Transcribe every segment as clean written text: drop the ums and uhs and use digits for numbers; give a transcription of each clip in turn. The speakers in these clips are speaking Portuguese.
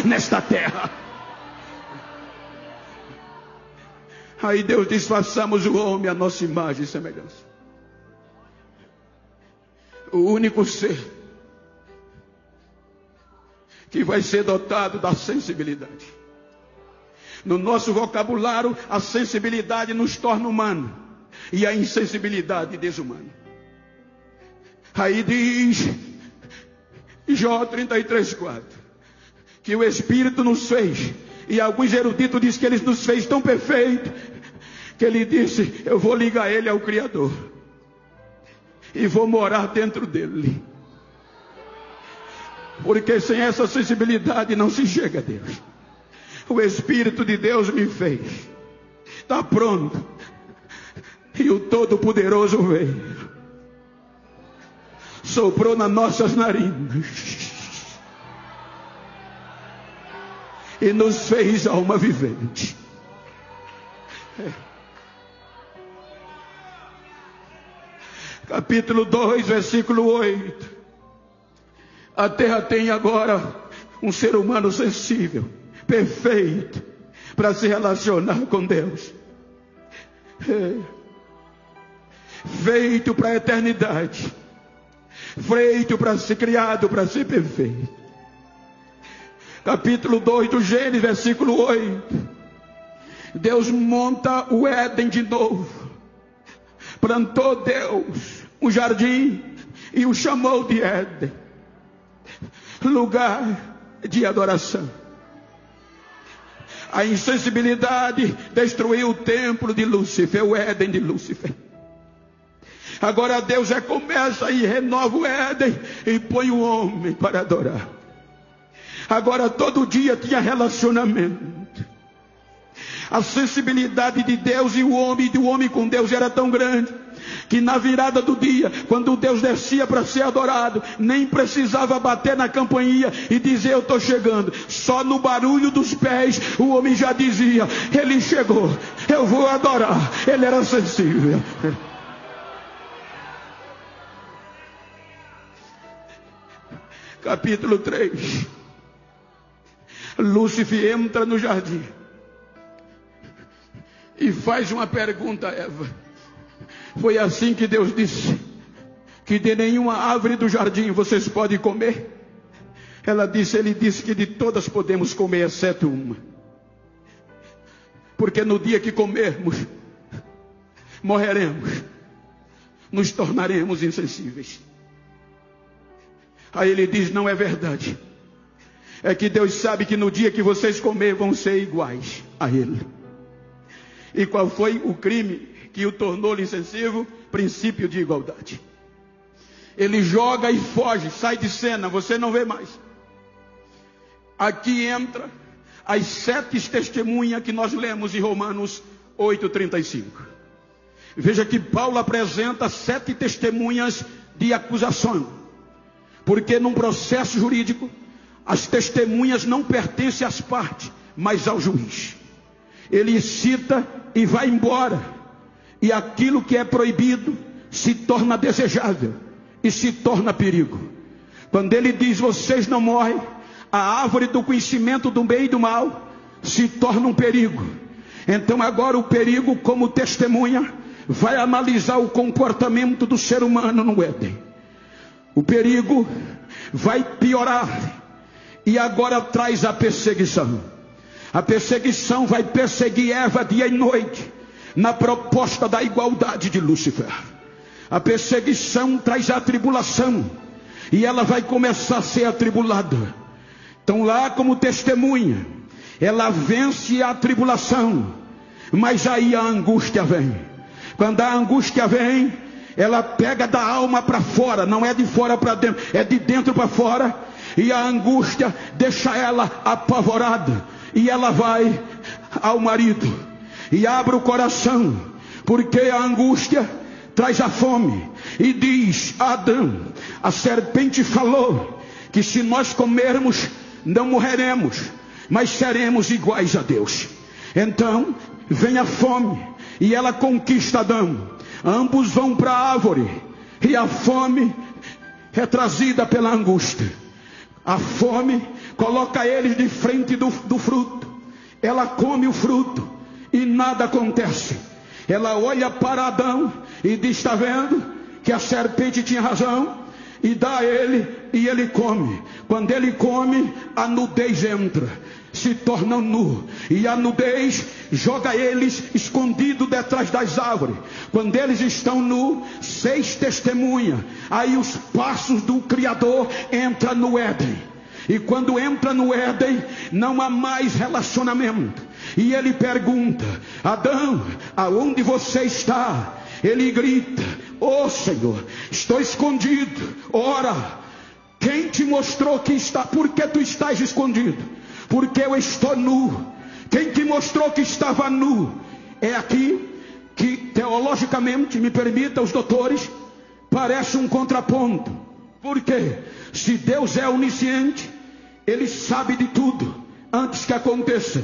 nesta terra. Aí Deus diz: façamos o homem à nossa imagem e semelhança. O único ser que vai ser dotado da sensibilidade. No nosso vocabulário, a sensibilidade nos torna humanos e a insensibilidade desumana. Aí diz Jó 33:4 que o Espírito nos fez, e alguns eruditos dizem que Ele nos fez tão perfeito que Ele disse: eu vou ligar Ele ao Criador e vou morar dentro dele, porque sem essa sensibilidade não se chega a Deus. O Espírito de Deus me fez, está pronto, e o Todo-Poderoso veio, soprou nas nossas narinas e nos fez alma vivente. Capítulo 2, versículo 8. A terra tem agora um ser humano sensível, perfeito, para se relacionar com Deus. Feito para a eternidade, feito para ser criado, para ser perfeito. Capítulo 2 do Gênesis, versículo 8. Deus monta o Éden de novo. Plantou Deus um jardim e o chamou de Éden, lugar de adoração. A insensibilidade destruiu o templo de Lúcifer, o Éden de Lúcifer. Agora Deus começa e renova o Éden e põe o homem para adorar. Agora todo dia tinha relacionamento. A sensibilidade de Deus e o homem, do homem com Deus, era tão grande que na virada do dia, quando Deus descia para ser adorado, nem precisava bater na campainha e dizer: eu estou chegando. Só no barulho dos pés o homem já dizia: ele chegou, eu vou adorar. Ele era sensível. Capítulo 3. Lúcifer entra no jardim e faz uma pergunta a Eva. Foi assim que Deus disse que de nenhuma árvore do jardim vocês podem comer? Ele disse que de todas podemos comer, exceto uma. Porque no dia que comermos, morreremos, nos tornaremos insensíveis. Aí ele diz: não é verdade. É que Deus sabe que no dia que vocês comer vão ser iguais a Ele. E qual foi o crime que o tornou insensível? Princípio de igualdade. Ele joga e foge, sai de cena, você não vê mais. Aqui entra as 7 testemunhas que nós lemos em Romanos 8:35. Veja que Paulo apresenta 7 testemunhas de acusação. Porque num processo jurídico, as testemunhas não pertencem às partes, mas ao juiz. Ele cita e vai embora. E aquilo que é proibido se torna desejável e se torna perigo. Quando ele diz: vocês não morrem, a árvore do conhecimento do bem e do mal se torna um perigo. Então agora o perigo, como testemunha, vai analisar o comportamento do ser humano no Éden. O perigo vai piorar. E agora traz a perseguição. A perseguição vai perseguir Eva dia e noite, na proposta da igualdade de Lúcifer. A perseguição traz a tribulação, e ela vai começar a ser atribulada. Então lá como testemunha, ela vence a tribulação, mas aí a angústia vem. Quando a angústia vem, ela pega da alma para fora, não é de fora para dentro, é de dentro para fora. E a angústia deixa ela apavorada, e ela vai ao marido e abre o coração, porque a angústia traz a fome. E diz a Adão: a serpente falou que se nós comermos não morreremos, mas seremos iguais a Deus. Então vem a fome e ela conquista Adão. Ambos vão para a árvore e a fome é trazida pela angústia. A fome coloca eles de frente do fruto. Ela come o fruto e nada acontece. Ela olha para Adão e diz: está vendo que a serpente tinha razão? E dá a ele, e ele come. Quando ele come, a nudez entra, se tornam nu, e a nudez joga eles escondidos detrás das árvores. Quando eles estão nu, 6 testemunhas. Aí os passos do Criador entram no Éden. E quando entra no Éden, não há mais relacionamento. E ele pergunta: Adão, aonde você está? Ele grita: ó Senhor, estou escondido. Ora, quem te mostrou que está? Por que tu estás escondido? Porque eu estou nu. Quem te mostrou que estava nu? É aqui que teologicamente, me permita os doutores, parece um contraponto. Por quê? Se Deus é onisciente, Ele sabe de tudo antes que aconteça.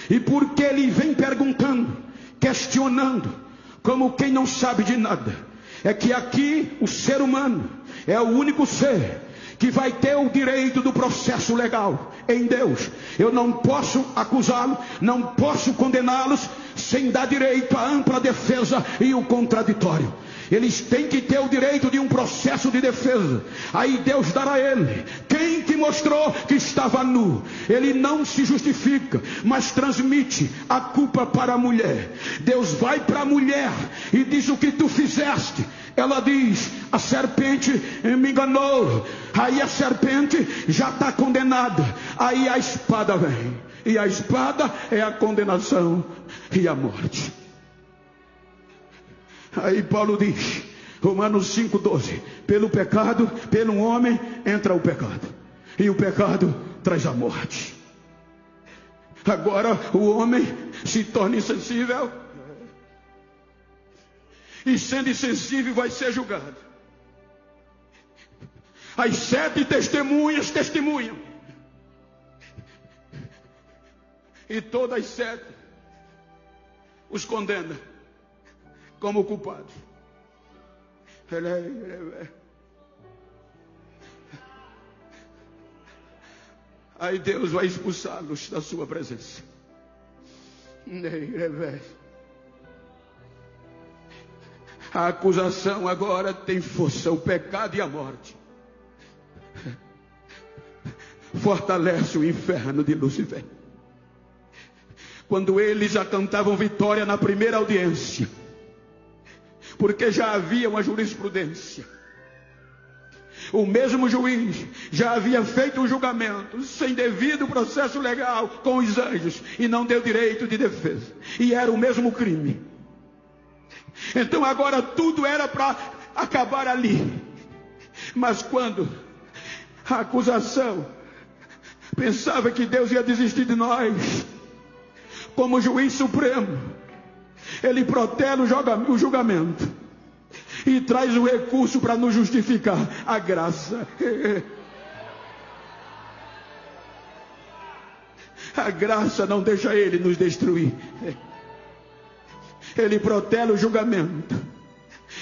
E porque Ele vem perguntando, questionando, como quem não sabe de nada, é que aqui o ser humano é o único ser que vai ter o direito do processo legal em Deus. Eu não posso acusá-lo, não posso condená-los sem dar direito à ampla defesa e o contraditório. Eles têm que ter o direito de um processo de defesa. Aí Deus dará a ele: quem te mostrou que estava nu? Ele não se justifica, mas transmite a culpa para a mulher. Deus vai para a mulher e diz: o que tu fizeste? Ela diz: a serpente me enganou. Aí a serpente já está condenada. Aí a espada vem, e a espada é a condenação e a morte. Aí Paulo diz, Romanos 5,12: pelo pecado, pelo homem entra o pecado, e o pecado traz a morte. Agora o homem se torna insensível, e sendo insensível vai ser julgado. As 7 testemunhas testemunham, e todas as 7 os condenam como culpados. Aí Deus vai expulsá-los da sua presença. A acusação agora tem força. O pecado e a morte fortalece o inferno de Lúcifer. Quando eles já cantavam vitória na primeira audiência, porque já havia uma jurisprudência, o mesmo juiz já havia feito um julgamento sem devido processo legal com os anjos, e não deu direito de defesa, e era o mesmo crime. Então agora tudo era para acabar ali. Mas quando a acusação pensava que Deus ia desistir de nós, como juiz supremo, Ele protela o julgamento e traz o recurso para nos justificar, a graça. A graça não deixa Ele nos destruir. Ele protela o julgamento,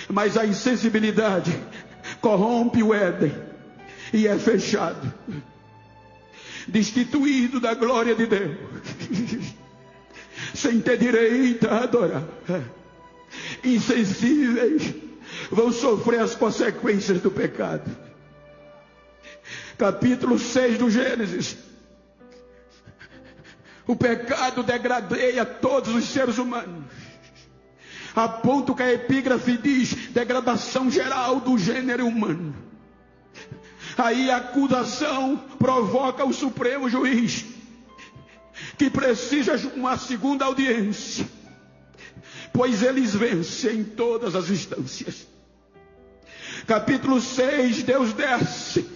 mas a insensibilidade corrompe o Éden e é fechado, destituído da glória de Deus, sem ter direito a adorar. Insensíveis vão sofrer as consequências do pecado. Capítulo 6 do Gênesis. O pecado degradeia todos os seres humanos, a ponto que a epígrafe diz: degradação geral do gênero humano. Aí a acusação provoca o Supremo Juiz, que precisa de uma segunda audiência, pois eles vencem em todas as instâncias. Capítulo 6, Deus desce,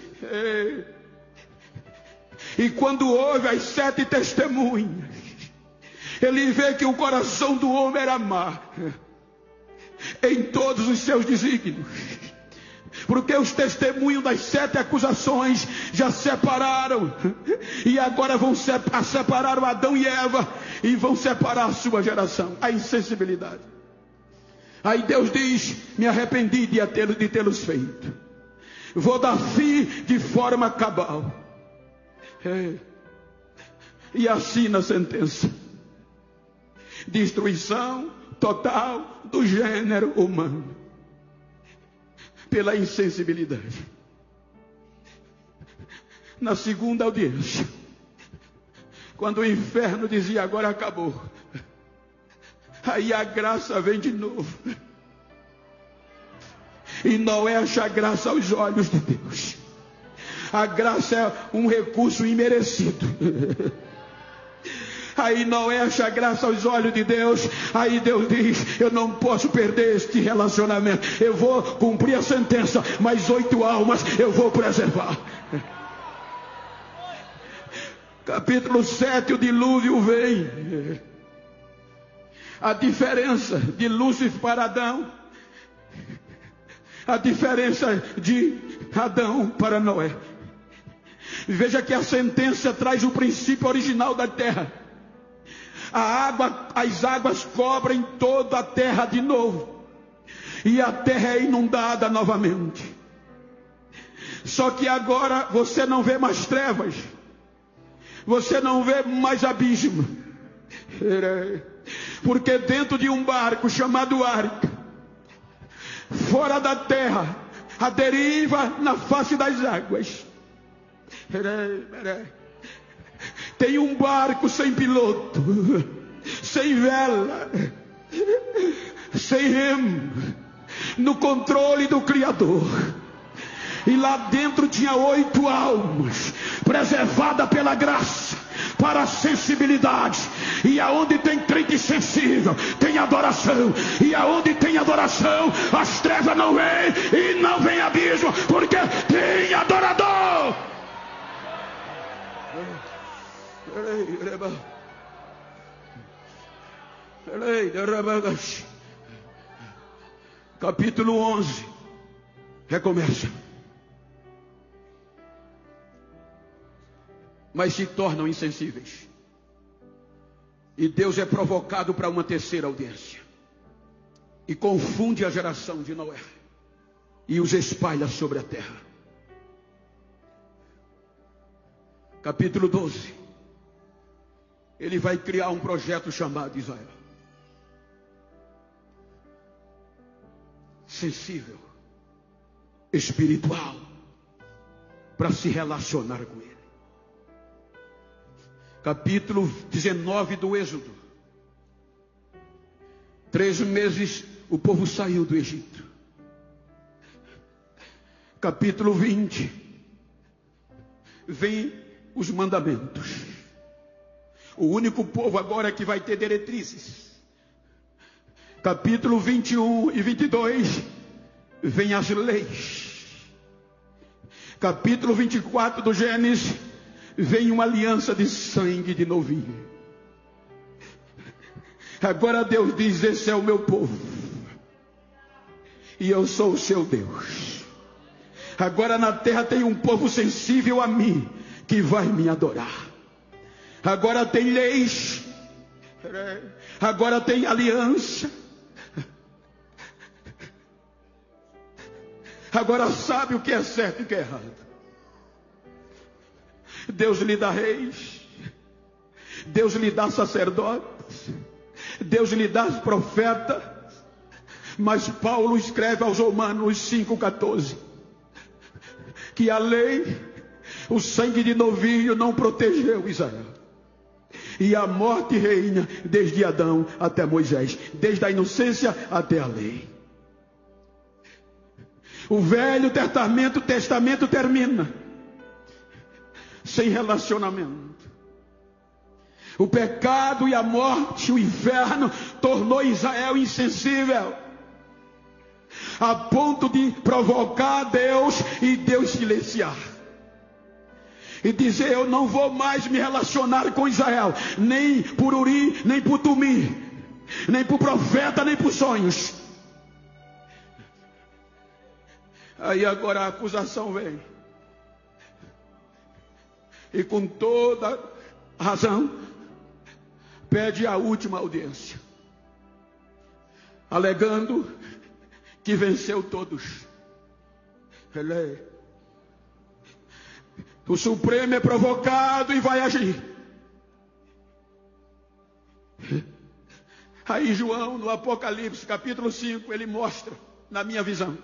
e quando ouve as 7 testemunhas, Ele vê que o coração do homem era má em todos os seus desígnios, porque os testemunhos das 7 acusações já separaram, e agora vão separar Adão e Eva, e vão separar a sua geração. A insensibilidade. Aí Deus diz: me arrependi de tê-los feito, vou dar fim de forma cabal. e assina a sentença: destruição total do gênero humano pela insensibilidade. Na segunda audiência, quando o inferno dizia agora acabou, aí a graça vem de novo, e Noé acha graça aos olhos de Deus. A graça é um recurso imerecido. Aí Noé acha graça aos olhos de Deus. Aí Deus diz: eu não posso perder este relacionamento. Eu vou cumprir a sentença, mas 8 almas eu vou preservar. Capítulo 7, o dilúvio vem. A diferença de Lúcifer para Adão, a diferença de Adão para Noé. Veja que a sentença traz o princípio original da terra. As águas cobrem toda a terra de novo, e a terra é inundada novamente. Só que agora você não vê mais trevas, você não vê mais abismo, porque dentro de um barco chamado arca, fora da terra, a deriva na face das águas, tem um barco sem piloto, sem vela, sem remo, no controle do Criador. E lá dentro tinha 8 almas, preservadas pela graça, para a sensibilidade. E aonde tem crente sensível, tem adoração. E aonde tem adoração, as trevas não vêm e não vem abismo, porque tem adorador. Capítulo 11 recomeça. Mas se tornam insensíveis, e Deus é provocado para uma terceira audiência, e confunde a geração de Noé, e os espalha sobre a terra. Capítulo 12, ele vai criar um projeto chamado Israel. Sensível, espiritual, para se relacionar com ele. Capítulo 19 do Êxodo. 3 meses o povo saiu do Egito. Capítulo 20. Vem os mandamentos. O único povo agora que vai ter diretrizes. Capítulo 21 e 22. Vem as leis. Capítulo 24 do Gênesis. Vem uma aliança de sangue de novilho. Agora Deus diz: esse é o meu povo, e eu sou o seu Deus. Agora na terra tem um povo sensível a mim, que vai me adorar. Agora tem leis, agora tem aliança, agora sabe o que é certo e o que é errado. Deus lhe dá reis, Deus lhe dá sacerdotes, Deus lhe dá profetas. Mas Paulo escreve aos Romanos 5,14 que a lei, o sangue de novilho não protegeu Israel, e a morte reina desde Adão até Moisés, desde a inocência até a lei. O Velho Testamento termina sem relacionamento. O pecado e a morte, o inferno, tornou Israel insensível, a ponto de provocar Deus e Deus silenciar. E dizer: eu não vou mais me relacionar com Israel, nem por Uri, nem por Tumi, nem por profeta, nem por sonhos. Aí agora a acusação vem. E com toda razão, pede a última audiência, alegando que venceu todos. O Supremo é provocado e vai agir. Aí João, no Apocalipse, capítulo 5, ele mostra, na minha visão,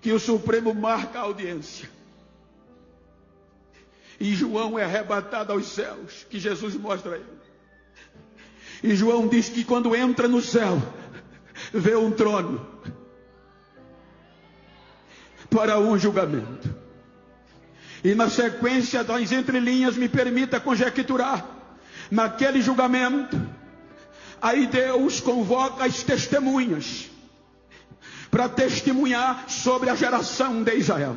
que o Supremo marca a audiência. E João é arrebatado aos céus, que Jesus mostra a ele. E João diz que quando entra no céu, vê um trono para um julgamento. E na sequência das entrelinhas, me permita conjecturar, naquele julgamento, aí Deus convoca as testemunhas para testemunhar sobre a geração de Israel.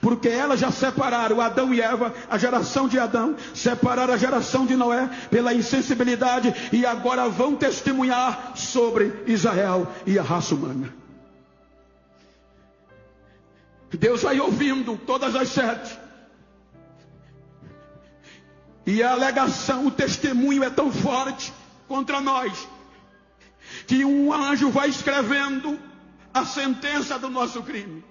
Porque elas já separaram Adão e Eva, a geração de Adão, separaram a geração de Noé pela insensibilidade, e agora vão testemunhar sobre Israel e a raça humana. Deus vai ouvindo todas as 7. E a alegação, o testemunho é tão forte contra nós, que um anjo vai escrevendo a sentença do nosso crime.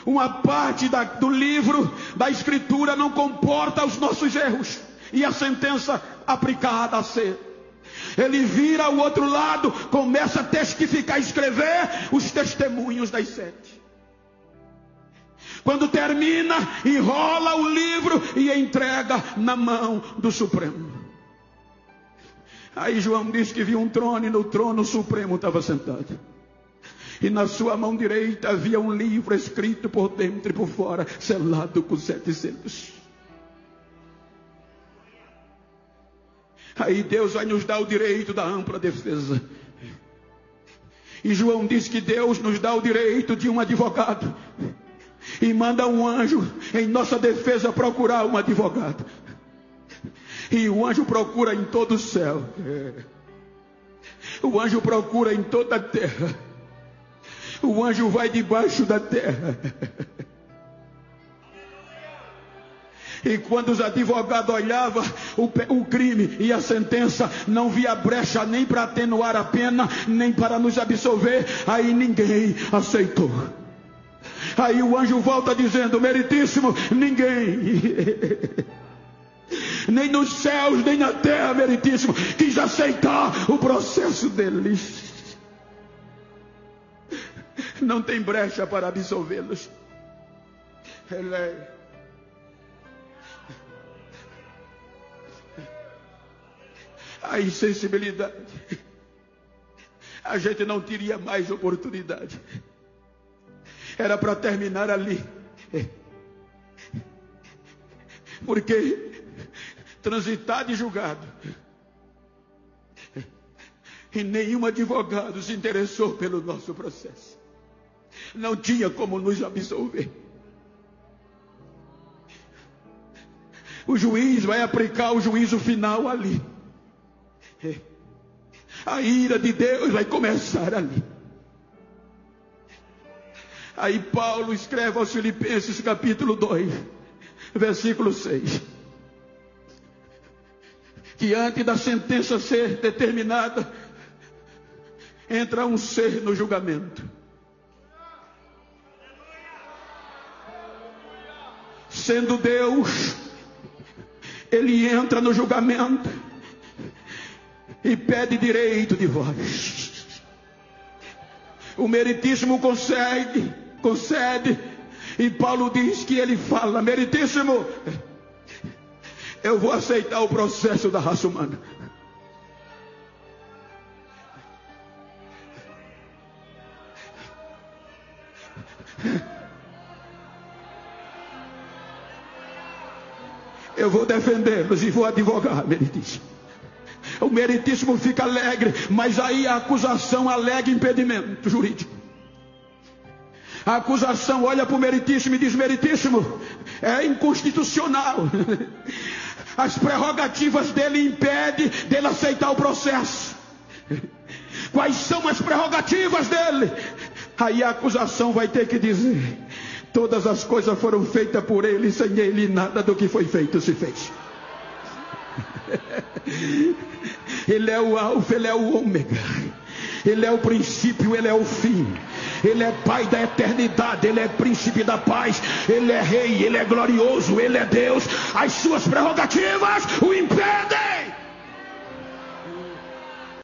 Uma parte do livro da Escritura não comporta os nossos erros, e a sentença aplicada a ser. Ele vira ao outro lado, começa a testificar, escrever os testemunhos das 7. Quando termina, enrola o livro e entrega na mão do Supremo. Aí João diz que viu um trono, e no trono o Supremo estava sentado. E na sua mão direita havia um livro escrito por dentro e por fora, selado com 7 selos. Aí Deus vai nos dar o direito da ampla defesa. E João diz que Deus nos dá o direito de um advogado, e manda um anjo em nossa defesa procurar um advogado. E o anjo procura em todo o céu. O anjo procura em toda a terra. O anjo vai debaixo da terra. E quando os advogados olhavam o crime e a sentença, não via brecha nem para atenuar a pena, nem para nos absolver. Aí ninguém aceitou. Aí o anjo volta dizendo: meritíssimo, ninguém, nem nos céus, nem na terra, meritíssimo, quis aceitar o processo deles. Não tem brecha para absolvê-los. A insensibilidade, a gente não teria mais oportunidade. Era para terminar ali, porque transitado e julgado, e nenhum advogado se interessou pelo nosso processo. Não tinha como nos absolver. O juiz vai aplicar o juízo final ali. A ira de Deus vai começar ali. Aí Paulo escreve aos Filipenses capítulo 2, versículo 6. Que antes da sentença ser determinada, entra um ser no julgamento. Sendo Deus, Ele entra no julgamento e pede direito de voz. O meritíssimo concede, e Paulo diz que ele fala: meritíssimo, eu vou aceitar o processo da raça humana. Eu vou defendê-los e vou advogar, meritíssimo. O meritíssimo fica alegre, mas aí a acusação alega impedimento jurídico. A acusação olha para o meritíssimo e diz: meritíssimo, é inconstitucional. As prerrogativas dele impedem dele aceitar o processo. Quais são as prerrogativas dele? Aí a acusação vai ter que dizer: todas as coisas foram feitas por ele, sem ele nada do que foi feito se fez. Ele é o alfa, ele é o ômega, ele é o princípio, ele é o fim. Ele é Pai da eternidade, Ele é príncipe da paz, Ele é rei, Ele é glorioso, Ele é Deus. As suas prerrogativas o impedem